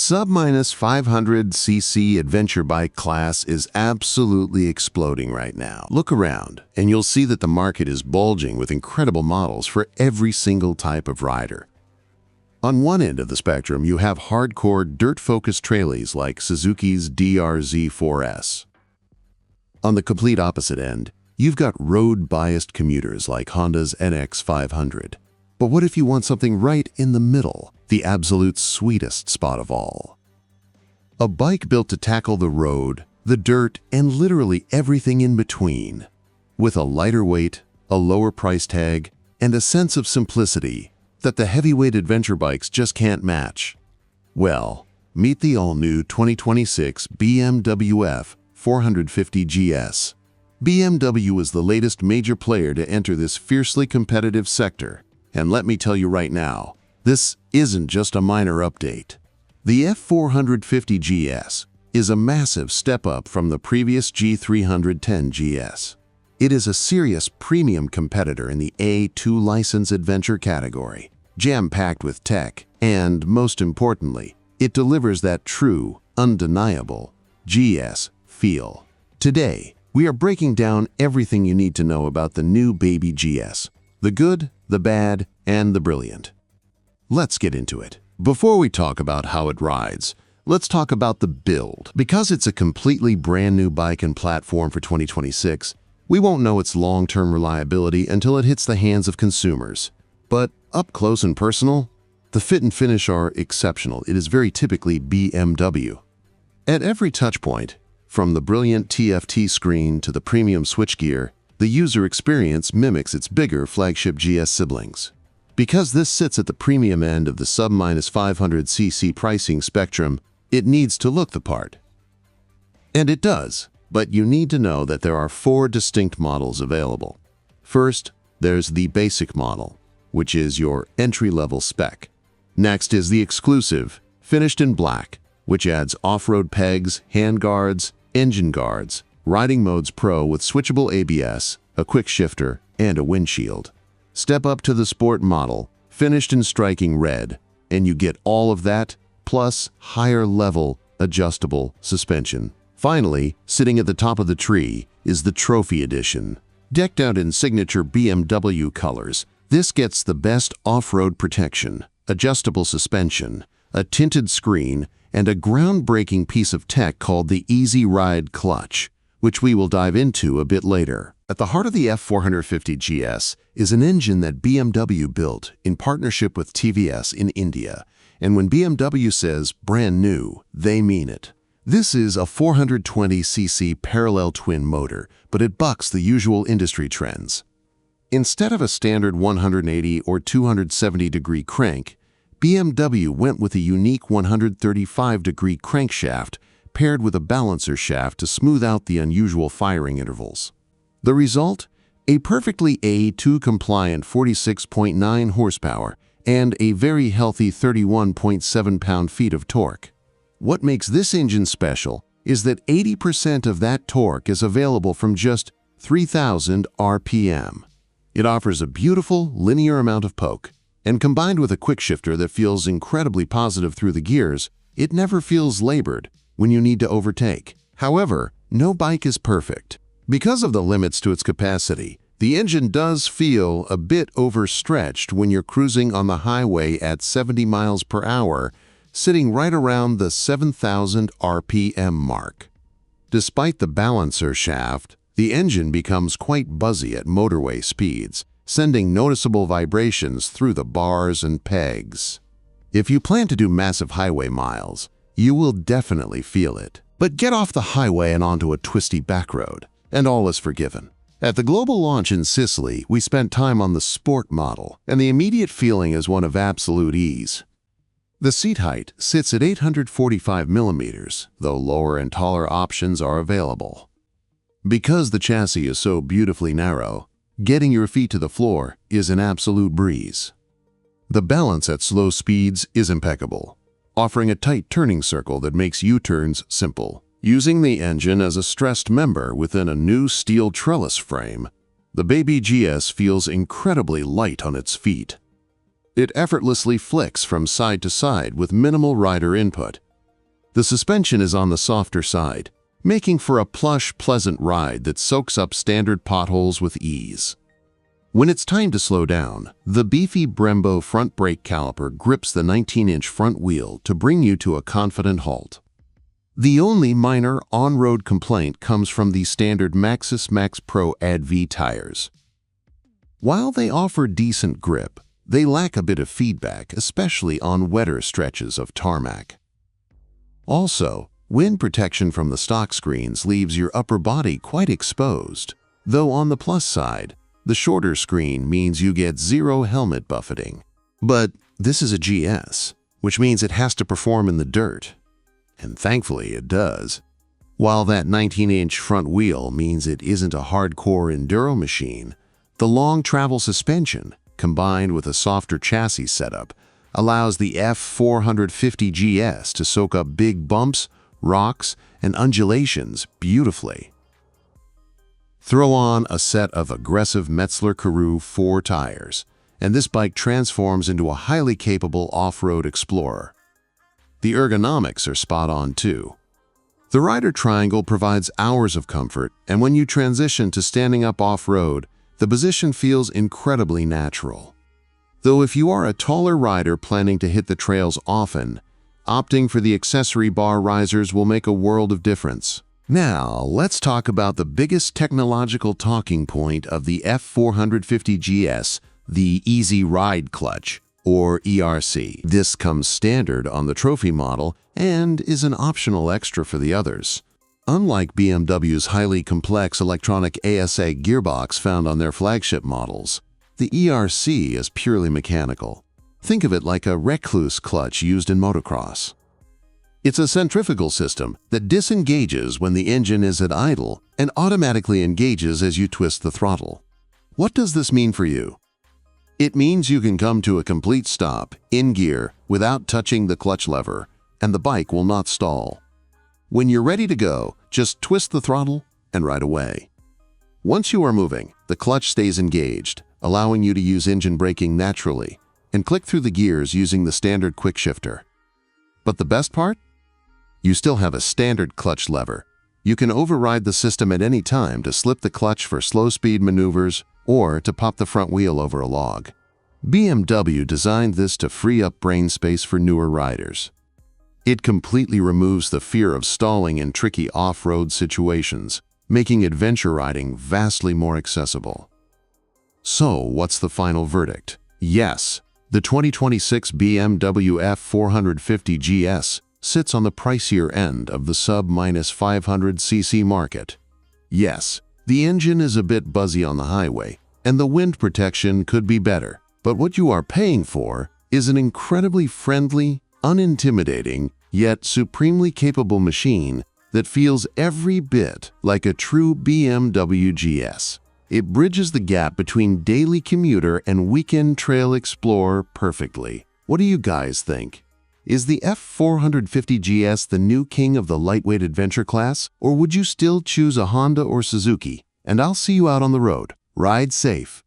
sub-500cc adventure bike class is absolutely exploding right now. Look around, and you'll see that the market is bulging with incredible models for every single type of rider. On one end of the spectrum, you have hardcore, dirt-focused Trellis like Suzuki's DRZ4S. On the complete opposite end, you've got road-biased commuters like Honda's NX500. But what if you want something right in the middle, the absolute sweetest spot of all? A bike built to tackle the road, the dirt, and literally everything in between. With a lighter weight, a lower price tag, and a sense of simplicity that the heavyweight adventure bikes just can't match. Well, meet the all-new 2026 BMW F450GS. BMW is the latest major player to enter this fiercely competitive sector. And let me tell you right now, this isn't just a minor update. The F450GS is a massive step up from the previous G310GS. It is a serious premium competitor in the A2 license adventure category, jam-packed with tech, and most importantly, it delivers that true, undeniable GS feel. Today, we are breaking down everything you need to know about the new baby GS. The good, the bad, and the brilliant. Let's get into it. Before we talk about how it rides, let's talk about the build. Because it's a completely brand new bike and platform for 2026, we won't know its long-term reliability until it hits the hands of consumers. But up close and personal, the fit and finish are exceptional. It is very typically BMW. At every touchpoint, from the brilliant TFT screen to the premium switchgear, the user experience mimics its bigger flagship GS siblings. Because this sits at the premium end of the sub-500cc pricing spectrum, it needs to look the part. And it does, but you need to know that there are 4 distinct models available. First, there's the basic model, which is your entry-level spec. Next is the exclusive, finished in black, which adds off-road pegs, handguards, engine guards, Riding Modes Pro with switchable ABS, a Quickshifter, and a windshield. Step up to the Sport model, finished in striking red, and you get all of that, plus higher-level, adjustable suspension. Finally, sitting at the top of the tree is the Trophy Edition. Decked out in signature BMW colors, this gets the best off-road protection, adjustable suspension, a tinted screen, and a groundbreaking piece of tech called the Easy Ride Clutch, which we will dive into a bit later. At the heart of the F450GS is an engine that BMW built in partnership with TVS in India, and when BMW says brand new, they mean it. This is a 420cc parallel twin motor, but it bucks the usual industry trends. Instead of a standard 180 or 270-degree crank, BMW went with a unique 135-degree crankshaft paired with a balancer shaft to smooth out the unusual firing intervals. The result? A perfectly A2-compliant 46.9 horsepower and a very healthy 31.7 pound-feet of torque. What makes this engine special is that 80% of that torque is available from just 3,000 RPM. It offers a beautiful, linear amount of poke, and combined with a quickshifter that feels incredibly positive through the gears, it never feels labored when you need to overtake. However, no bike is perfect. Because of the limits to its capacity, the engine does feel a bit overstretched when you're cruising on the highway at 70 miles per hour, sitting right around the 7,000 RPM mark. Despite the balancer shaft, the engine becomes quite buzzy at motorway speeds, sending noticeable vibrations through the bars and pegs. If you plan to do massive highway miles, you will definitely feel it. But get off the highway and onto a twisty back road, and all is forgiven. At the global launch in Sicily, we spent time on the Sport model, and the immediate feeling is one of absolute ease. The seat height sits at 845 millimeters, though lower and taller options are available. Because the chassis is so beautifully narrow, getting your feet to the floor is an absolute breeze. The balance at slow speeds is impeccable, offering a tight turning circle that makes U-turns simple. Using the engine as a stressed member within a new steel trellis frame, the baby GS feels incredibly light on its feet. It effortlessly flicks from side to side with minimal rider input, The suspension is on the softer side, making for a plush, pleasant ride that soaks up standard potholes with ease. When it's time to slow down, the beefy Brembo front brake caliper grips the 19-inch front wheel to bring you to a confident halt. The only minor on-road complaint comes from the standard Maxxis Max Pro ADV tires. While they offer decent grip, they lack a bit of feedback, especially on wetter stretches of tarmac. Also, wind protection from the stock screens leaves your upper body quite exposed, though on the plus side, the shorter screen means you get zero helmet buffeting. But this is a GS, which means it has to perform in the dirt. And thankfully it does. While that 19-inch front wheel means it isn't a hardcore enduro machine, the long travel suspension, combined with a softer chassis setup, allows the F450GS to soak up big bumps, rocks, and undulations beautifully. Throw on a set of aggressive Metzeler-Carew 4 tires, and this bike transforms into a highly capable off-road explorer. The ergonomics are spot on too. The rider triangle provides hours of comfort, and when you transition to standing up off-road, the position feels incredibly natural. Though if you are a taller rider planning to hit the trails often, opting for the accessory bar risers will make a world of difference. Now, let's talk about the biggest technological talking point of the F450GS, the Easy Ride Clutch, or ERC. This comes standard on the trophy model and is an optional extra for the others. Unlike BMW's highly complex electronic ASA gearbox found on their flagship models, the ERC is purely mechanical. Think of it like a recluse clutch used in motocross. It's a centrifugal system that disengages when the engine is at idle and automatically engages as you twist the throttle. What does this mean for you? It means you can come to a complete stop, in gear, without touching the clutch lever, and the bike will not stall. When you're ready to go, just twist the throttle and ride away. Once you are moving, the clutch stays engaged, allowing you to use engine braking naturally, and click through the gears using the standard Quickshifter. But the best part? You still have a standard clutch lever. You can override the system at any time to slip the clutch for slow-speed maneuvers or to pop the front wheel over a log. BMW designed this to free up brain space for newer riders. It completely removes the fear of stalling in tricky off-road situations, making adventure riding vastly more accessible. So, what's the final verdict? Yes, the 2026 BMW F450GS sits on the pricier end of the sub-500cc market. Yes, the engine is a bit buzzy on the highway, and the wind protection could be better, but what you are paying for is an incredibly friendly, unintimidating, yet supremely capable machine that feels every bit like a true BMW GS. It bridges the gap between daily commuter and weekend trail explorer perfectly. What do you guys think? Is the F450GS the new king of the lightweight adventure class, or would you still choose a Honda or Suzuki? And I'll see you out on the road. Ride safe.